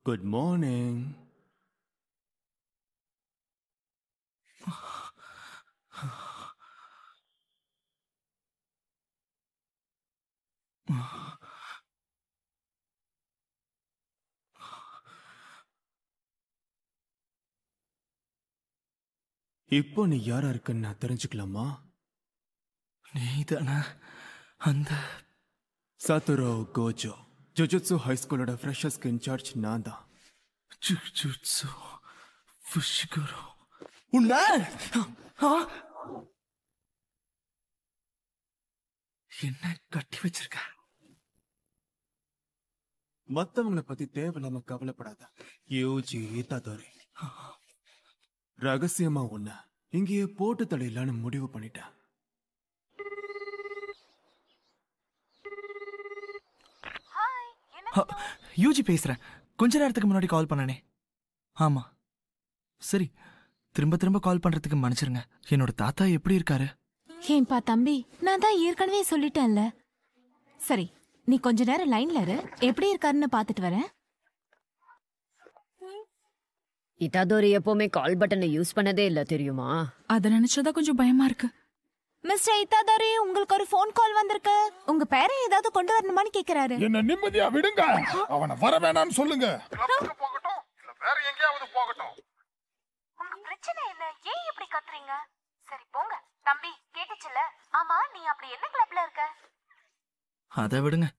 Good morning. இப்போ நீ யாரா இருக்குன்னு நான் தெரிஞ்சுக்கலாமா? நீதானா அந்த சத்துரோ கோஜோ ஜுஜுட்சு ஹைஸ்கூலோட ஃப்ரெஷர்ஸ்க்கு இன்சார்ஜ் நான் தான். ஜுஜுட்சு ஃபுஷிகரோ உன்ன என்ன கட்டி வச்சிருக்க? மத்தவங்கள பத்தி தேவையில்லாம கவலைப்படாத. யூஜி இத்தாதோரி ரகசியமா உன்ன இங்கேயே போட்டு தடையிலான்னு முடிவு பண்ணிட்டேன். யூஜி பேசுறேன். கொஞ்ச நேரத்துக்கு முன்னாடி கால் பண்ணனே. ஆமா சரி, திரும்ப திரும்ப கால் பண்றதுக்கு மன்னிச்சிருங்க. என்னோட தாத்தா எப்படி இருக்காரு? ஏன்பா தம்பி, நான் தான் ஏற்கனவே சொல்லிட்டேன்ல. சரி, நீ கொஞ்ச நேரம் லைன்ல இரு, எப்படி இருக்காருன்னு பாத்துட்டு வரேன். இதாதோரி எப்பவுமே கால் பட்டனை யூஸ் பண்ணதே இல்ல, தெரியுமா? அத நினைச்சதா கொஞ்சம் பயமா இருக்கு. மிஸ்டர் இத்தாதாரி, உங்களுக்கு ஒரு ஃபோன் கால் வந்திருக்கு. உங்க பேரை ஏதாவது கொண்டு வரணுமான்னு கேக்குறாரு. என்ன நிம்மதியா விடுங்க. அவனை வர வேணாம்னு சொல்லுங்க. போகட்டும், இல்ல வேற எங்கேயாவது போகட்டும். உங்க பிரச்சனை என்ன? ஏன் இப்படி கத்துறீங்க? சரி போங்க. தம்பி கேட்டுச்சுல? ஆமா, நீ அப்படி என்ன கிளப்ல இருக்க? அதை விடுங்க.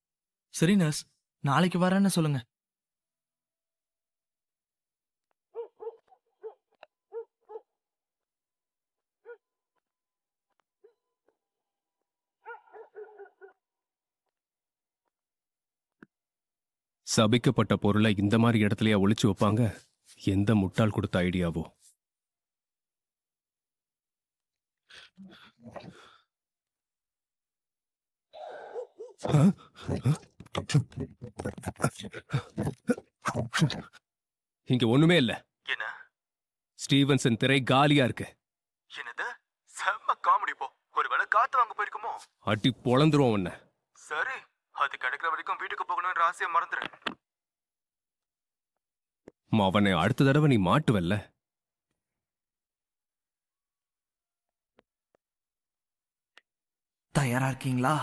சரி நர்ஸ், நாளைக்கு வரேன்னு சொல்லுங்க. சபிக்கப்பட்ட பொருளை இந்த மாதிரி இடத்துலயா ஒளிச்சு வைப்பாங்க? எந்த முட்டாள் கொடுத்த ஐடியாவோ? இங்க ஒண்ணுமே இல்ல. என்ன? ஸ்டீவன்சன் திரை காலியா இருக்கு. என்னது? செம்ம காமெடி போ. ஒருவேளை காத்து வாங்க போயிருக்குமோ? அடி பொளந்துருவோம் உன்ன. சரி, அது கிடைக்கிற வரைக்கும் வீட்டுக்கு போகணும்னு ஆசையை மறந்துரு. அவனை அடுத்த தடவை நீ மாட்டுவல்ல. தயாரா இருக்கீங்களா?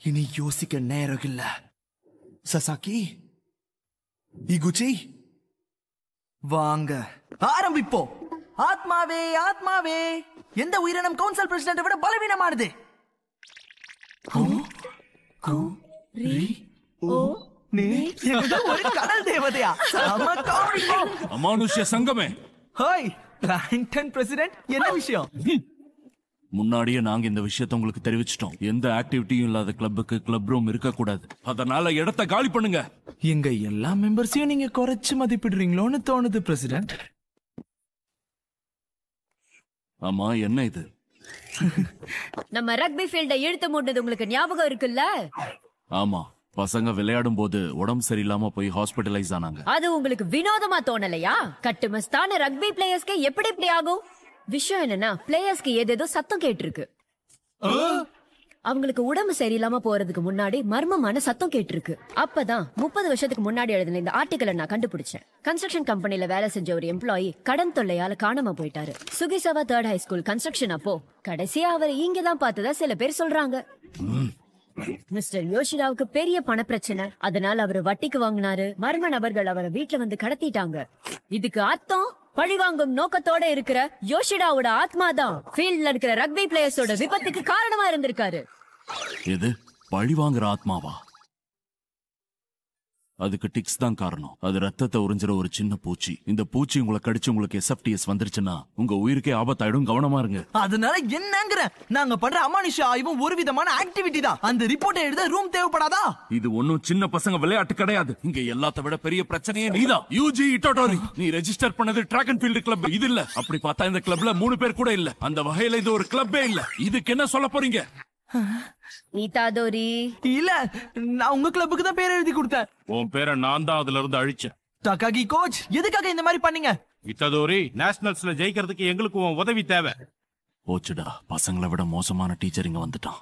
இனி யோசிக்க நேரம் இல்ல. சசாக்கி, இகுச்சி, வாங்க ஆரம்பிப்போம். ஆத்மாவே ஆத்மாவே, எந்த உயிரினம் கவுன்சில் பிரசிடென்ட் விட பலவீனமானது? ஒரு கடல் தேவதையா? அமானுஷ்ய சங்கமே. ஹாய் பிளாங்டன் பிரசிடென்ட், என்ன விஷயம்? முன்னாடியே நாங்க இந்த விஷயத்தை உங்களுக்கு தெரிவிச்சிட்டோம். எந்த ஆக்டிவிட்டியும் இல்லாத கிளப்புக்கு கிளப் ரூம் இருக்க கூடாது. அதனால இடத்தை காலி பண்ணுங்க. எங்க எல்லா மெம்பர்ஸையும் நீங்க குறைச்சு மதிப்பிடுறீங்களோன்னு தோணுது பிரசிடென்ட். ஆமா, என்ன இது? நம்ம ரக்பி ஃபீல்ட இழுத்து மூட்டது உங்களுக்கு ஞாபகம் இருக்குல்ல? ஆமா, பசங்க விளையாடும் போது உடம்பு சரியில்லாம போய் ஹாஸ்பிடலைஸ் ஆனாங்க. அது உங்களுக்கு வினோதமா தோணலையா? கட்டுமஸ்தான ரக்பி பிளேயர்ஸ்க்கு எப்படி இப்படி ஆகும்? விஷயம் என்னன்னா, பிளேயர்ஸ்க்கு ஏதேதோ சத்தம் கேட்டிருக்கு. அவங்களுக்கு உடம்பு சரியில்லாம போறதுக்கு முன்னாடி மர்மமான சத்தம் கேட்டிருக்கு. அப்பதான் 30 வருஷத்துக்கு முன்னாடி எழுதின இந்த ஆர்டிக்கலை நான் கண்டுபிடிச்சேன். கன்ஸ்ட்ரக்ஷன் கம்பெனில வேலை செஞ்ச ஒரு எம்ப்ளாயி கடன் தொல்லையால காணாம போயிட்டாரு. சுகிசவா 3rd ஹை ஸ்கூல் கன்ஸ்ட்ரக்ஷன் அப்போ கடைசியா அவர் இங்கதான் பார்த்ததா சில பேர் சொல்றாங்க. மிஸ்டர் யோஷிடாவுக்கு பெரிய பண பிரச்சனை, அதனால அவரு வட்டிக்கு வாங்கினாரு. மர்ம நபர்கள் அவரை வீட்டுல வந்து கடத்திட்டாங்க. இதுக்கு அர்த்தம் பழிவாங்கும் நோக்கத்தோட இருக்கிற யோஷிடாவோட ஆத்மா தான் ஃபீல்ட்ல இருக்கிற ரக்பி பிளேயர்ஸோட விபத்துக்கு காரணமா இருந்திருக்காரு. எது? பழி வாங்குற ஆத்மாவா? அதுக்கு டிக்ஸ் தான் காரணம். அது ரத்தத்தை உறிஞ்சிற ஒரு சின்ன பூச்சி. இந்த பூச்சி உங்களை கடிச்சு உங்களுக்கு SFTS வந்துருச்சுன்னா உங்க உயிருக்கே ஆபத்தாயிடும். கவனமா இருங்க. அதனால என்னங்கற? நாங்க பண்ற அமானுஷ்ய ஆய்வும் ஒரு விதமான ஆக்டிவிட்டி தான். அந்த ரிப்போர்ட்டை எழுத ரூம் தேவைப்படாதா? இது ஒன்னும் சின்ன பசங்க விளையாட்டு கிடையாது. இங்க எல்லாத்த விட பெரிய பிரச்சனையே நீதான். யூஜி இட்டோடோரி, நீ ரெஜிஸ்டர் பண்ணது டிராக் அண்ட் ஃபீல்ட் கிளப். இது இல்ல. அப்படி பார்த்தா இந்த கிளப்ல 3 பேர் கூட இல்ல. அந்த வகையில இது ஒரு கிளப்பே இல்ல. இதுக்கு என்ன சொல்ல போறீங்க? இதாதோரி, இல்ல, நான் உங்க கிளப்புக்கு தான் பேர் எழுதி கொடுத்தேன். உன் பேரை நான் தான் அதுல இருந்து அழிச்சேன். தகாகி கோச், எதுக்காக இந்த மாதிரி பண்ணீங்க? இத்தாதோரி, நேஷனல்ஸ்ல ஜெயிக்கிறதுக்கு எங்களுக்கு உதவி தேவை. போச்சுடா, பசங்களை விட மோசமான டீச்சர் இங்க வந்துட்டான்.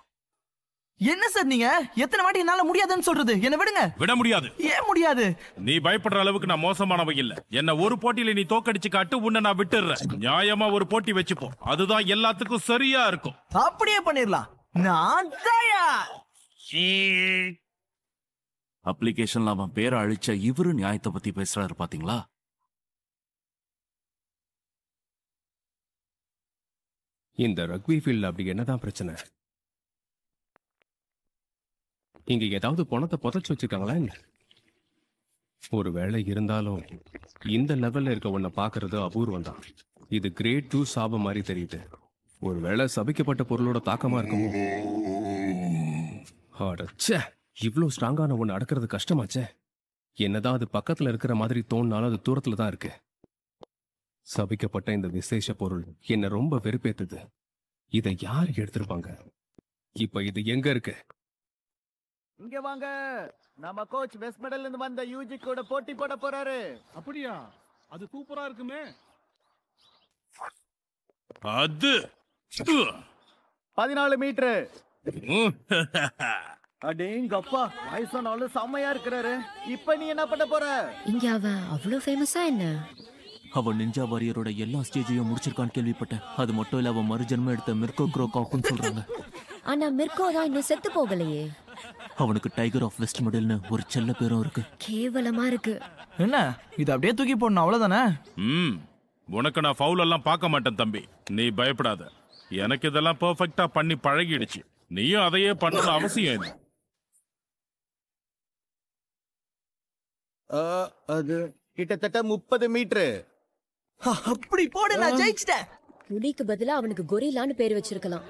என்ன சார் நீங்க எத்தனை வாட்டி என்னால முடியாதுன்னு சொல்றது? என்ன விடுங்க. விட முடியாது. ஏன் முடியாது? நீ பயப்படுற அளவுக்கு நான் மோசமானவன் இல்ல. என்ன ஒரு போட்டியில நீ தோக்கடிச்சு காட்டு, உன்னை நான் விட்டுறேன். நியாயமா ஒரு போட்டி வச்சுப்போம், அதுதான் எல்லாத்துக்கும் சரியா இருக்கும். அப்படியே பண்ணிடலாம். நான் தயார். அப்ளிகேஷன்ல அவன் பேரை அழிச்ச இவரு நியாயத்தை பத்தி பேசுறாரு பாத்தீங்களா? இந்த ரக்வி ஃபீல்ட்ல அப்படி என்னதான் பிரச்சனை? இங்க ஏதாவது பணத்தை புதைச்சு வச்சிருக்காங்களா? ஒருவேளை இருந்தாலும் இந்த லெவல்ல இருக்க உன்னை பாக்குறது அபூர்வம் தான். இது கிரேட் 2 சாபம் மாதிரி தெரியுது. ஒருவேளை சபிக்கப்பட்ட பொருளோட தாக்கமா இருக்குமோ? அடச்சே, இவ்வளவு ஸ்ட்ராங்கான ஒன்னு அடக்கிறது கஷ்டமாச்சே. என்னதான் அது பக்கத்துல இருக்கிற மாதிரி தோணினாலும் அது தூரத்துல தான் இருக்கு. சபிக்கப்பட்ட இந்த விசேஷ பொருள் என்ன ரொம்ப வெறுப்பேத்துது. இதை யார் எடுத்திருப்பாங்க? இப்ப இது எங்க இருக்கு? இங்க வாங்க, நம்ம கோச் வெஸ்ட் மெடல்ல இருந்து வந்த யூஜி கூட போட்டி போட போறாரு. அப்படியா? அது சூப்பரா இருக்குமே. அது 14 மீட்டர். அடேங்கப்பா, வயசானாலும் செம்மையா இருக்கிறாரு. இப்ப நீ என்ன பண்ண போற? இங்க அவன் அவ்வளவு ஃபேமஸா என்ன? அவன் நிஞ்சா வாரியரோட எல்லா ஸ்டேஜையும் முடிச்சிருக்கான்னு கேள்விப்பட்டேன். அது மட்டும் இல்ல, அவன் மறுஜன்மம் எடுத்த மிர்கோ குரோகாக்குன்னு சொல்றாங்க. ஆனா மிர்கோ தான் இன்னும் செத்து போகலையே. அவனுக்கு டைகர் ஆஃப் வெஸ்ட் மிடில்னு ஒரு செல்ல பேரும் இருக்கு. கேவலமா இருக்கு. என்ன இது? அப்படியே தூக்கி போடணும், அவ்வளவுதானே? உனக்கு நான் ஃபவுல் எல்லாம் பார்க்க மாட்டேன் தம்பி, நீ பயப்படாத. எனக்கு இதெல்லாம் பெர்ஃபெக்ட்டா பண்ணி பழகிடுச்சு. நீயும் அதையே பண்ணணும் அவசியம் இல்லை. அது கிட்டத்தட்ட 30 மீட்டர். அப்படி போடு, நான் ஜெயிச்சிட்டேன். புலிக்கு பதிலா அவனுக்கு கொரில்லான்னு பேர் வச்சிருக்கலாம்.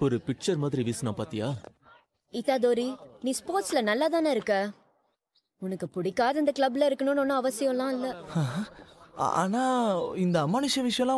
ஒரு பிக்சர் மாதிரி வீசினா பாத்தியா? இதாதோரி, நீ ஸ்போர்ட்ஸ்ல நல்லா தானே இருக்க. உனக்கு பிடிக்காத இந்த கிளப்ல இருக்கணும்னு ஒன்னும் அவசியம்லாம் இல்ல. ஆனா இந்த அமானுஷ விஷயம்லாம்